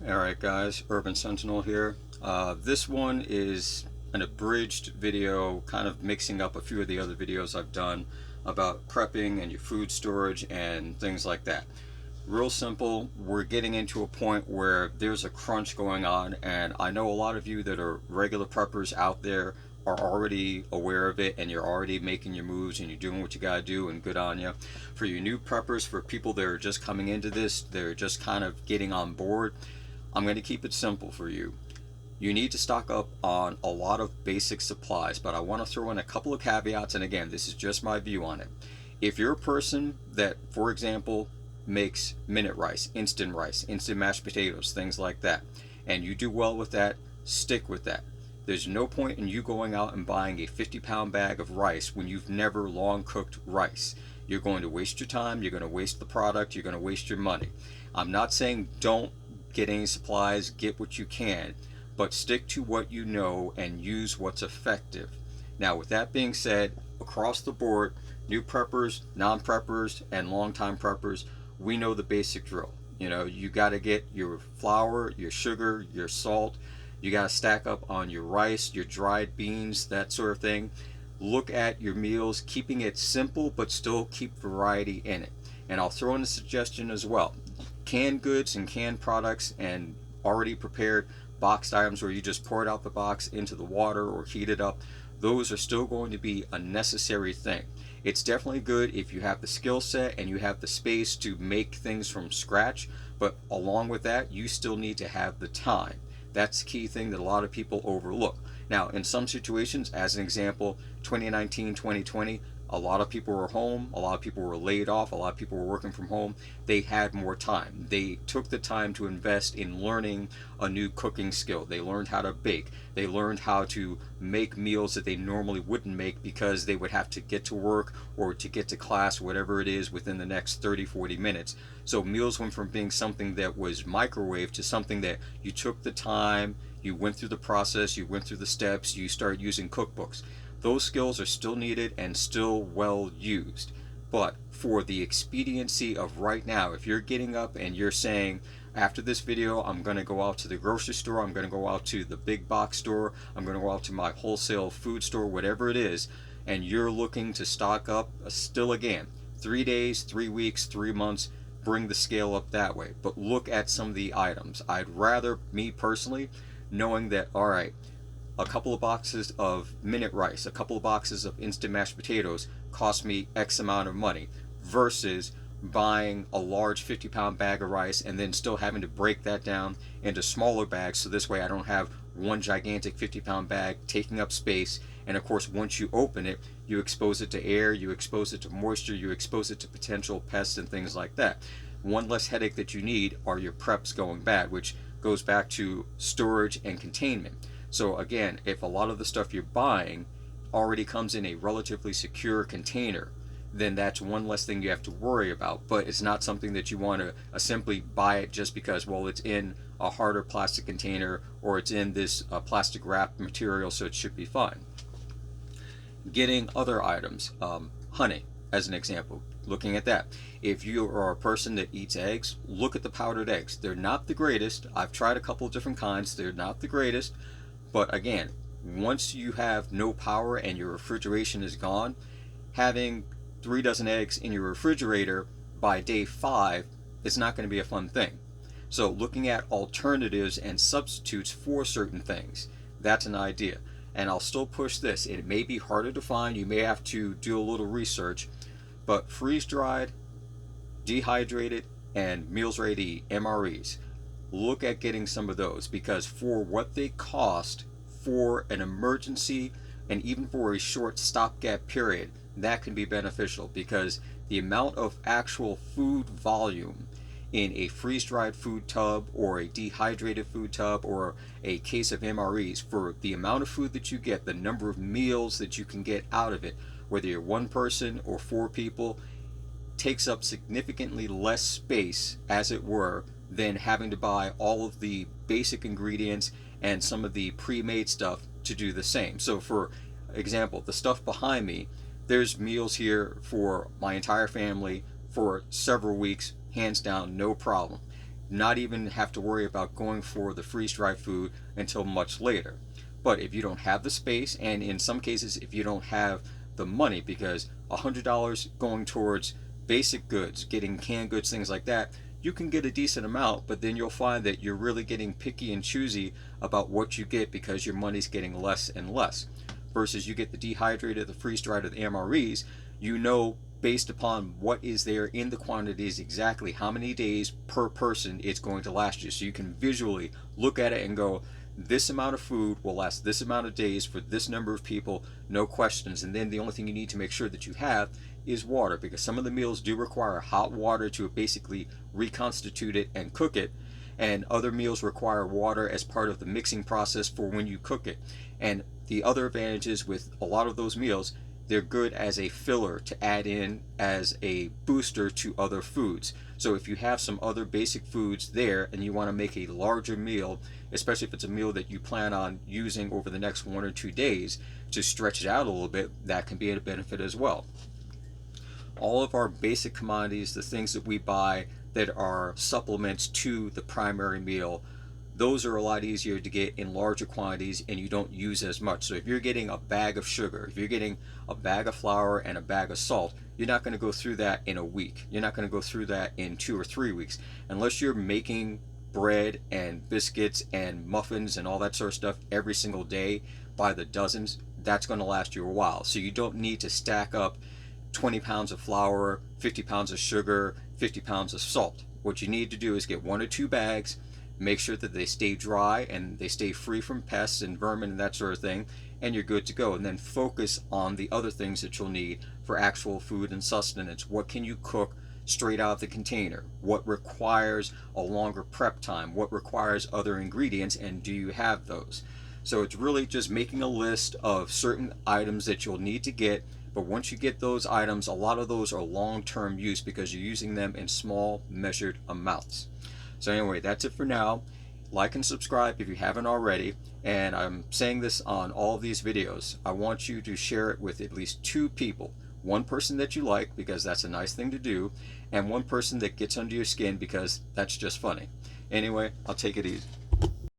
Alright guys, Urban Sentinel here. This one is an abridged video kind of mixing up a few of the other videos I've done about prepping and your food storage and things like that. Real simple, we're getting into a point where there's a crunch going on, and I know a lot of you that are regular preppers out there are already aware of it and you're already making your moves and you're doing what you gotta do, and good on you. For you new preppers, for people that are just coming into this, they're just kind of getting on board, I'm going to keep it simple for you. You need to stock up on a lot of basic supplies, but I want to throw in a couple of caveats, and again, this is just my view on it. If you're a person that, for example, makes minute rice, instant mashed potatoes, things like that, and you do well with that, stick with that. There's no point in you going out and buying a 50-pound bag of rice when you've never long cooked rice. You're going to waste your time, you're going to waste the product, you're going to waste your money. I'm not saying don't get any supplies, get what you can, but stick to what you know and use what's effective. Now, with that being said, across the board, new preppers, non-preppers, and long-time preppers, we know the basic drill. You got to get your flour, your sugar, your salt. You got to stack up on your rice, your dried beans, that sort of thing. Look at your meals, keeping it simple, but still keep variety in it. And I'll throw in a suggestion as well. Canned goods and canned products and already prepared boxed items where you just pour it out the box into the water or heat it up, those are still going to be a necessary thing. It's definitely good if you have the skill set and you have the space to make things from scratch, but along with that, you still need to have the time. That's the key thing that a lot of people overlook. Now, in some situations, as an example, 2019, 2020, a lot of people were home, a lot of people were laid off, a lot of people were working from home. They had more time. They took the time to invest in learning a new cooking skill. They learned how to bake. They learned how to make meals that they normally wouldn't make because they would have to get to work or to get to class, whatever it is, within the next 30, 40 minutes. So meals went from being something that was microwave to something that you took the time, you went through the process, you went through the steps, you started using cookbooks. Those skills are still needed and still well used. But for the expediency of right now, if you're getting up and you're saying, after this video, I'm going to go out to the grocery store, I'm going to go out to the big box store, I'm going to go out to my wholesale food store, whatever it is, and you're looking to stock up, still again, 3 days, 3 weeks, 3 months, bring the scale up that way. But look at some of the items. I'd rather, me personally, knowing that, all right, a couple of boxes of minute rice, a couple of boxes of instant mashed potatoes cost me X amount of money, versus buying a large 50-pound bag of rice and then still having to break that down into smaller bags, so this way I don't have one gigantic 50-pound bag taking up space. And of course, once you open it, you expose it to air, you expose it to moisture, you expose it to potential pests and things like that. One less headache that you need are your preps going bad, which goes back to storage and containment. So again, if a lot of the stuff you're buying already comes in a relatively secure container, then that's one less thing you have to worry about. But it's not something that you want to simply buy it just because, well, it's in a harder plastic container or it's in this plastic wrap material, so it should be fine. Getting other items, honey as an example, looking at that. If you are a person that eats eggs, look at the powdered eggs. They're not the greatest. I've tried a couple of different kinds. They're not the greatest. But again, once you have no power and your refrigeration is gone, having 3 dozen eggs in your refrigerator by day 5 is not going to be a fun thing. So looking at alternatives and substitutes for certain things, that's an idea. And I'll still push this. It may be harder to find. You may have to do a little research. But freeze-dried, dehydrated, and meals ready to eat, MREs, look at getting some of those, because for what they cost for an emergency and even for a short stopgap period, that can be beneficial, because the amount of actual food volume in a freeze-dried food tub or a dehydrated food tub or a case of MREs, for the amount of food that you get, the number of meals that you can get out of it, whether you're one person or 4 people, takes up significantly less space, as it were, than having to buy all of the basic ingredients and some of the pre-made stuff to do the same. So for example, the stuff behind me, there's meals here for my entire family for several weeks, hands down, no problem. not even have to worry about going for the freeze-dried food until much later. But if you don't have the space, and in some cases if you don't have the money, because $100 going towards basic goods, getting canned goods, things like that, you can get a decent amount, but then you'll find that you're really getting picky and choosy about what you get because your money's getting less and less. Versus you get the dehydrated, the freeze-dried, or the MREs, you know based upon what is there in the quantities exactly how many days per person it's going to last you. So you can visually look at it and go, this amount of food will last this amount of days for this number of people, no questions. And then the only thing you need to make sure that you have is water, because some of the meals do require hot water to basically reconstitute it and cook it, and other meals require water as part of the mixing process for when you cook it. And the other advantages with a lot of those meals, they're good as a filler to add in as a booster to other foods. So if you have some other basic foods there and you want to make a larger meal, especially if it's a meal that you plan on using over the next 1 or 2 days to stretch it out a little bit, that can be a benefit as well. All of our basic commodities, the things that we buy that are supplements to the primary meal, those are a lot easier to get in larger quantities and you don't use as much. So if you're getting a bag of sugar, if you're getting a bag of flour and a bag of salt, you're not going to go through that in a week. You're not going to go through that in 2 or 3 weeks. Unless you're making bread and biscuits and muffins and all that sort of stuff every single day by the dozens, that's going to last you a while. So you don't need to stack up 20 pounds of flour, 50 pounds of sugar, 50 pounds of salt. What you need to do is get 1 or 2 bags, make sure that they stay dry and they stay free from pests and vermin and that sort of thing, and you're good to go. And then focus on the other things that you'll need for actual food and sustenance. What can you cook straight out of the container? What requires a longer prep time? What requires other ingredients, and do you have those? So it's really just making a list of certain items that you'll need to get. But once you get those items, a lot of those are long-term use because you're using them in small measured amounts. So anyway, that's it for now. Like and subscribe if you haven't already. And I'm saying this on all of these videos. I want you to share it with at least 2 people. One person that you like, because that's a nice thing to do, and one person that gets under your skin because that's just funny. Anyway, I'll take it easy.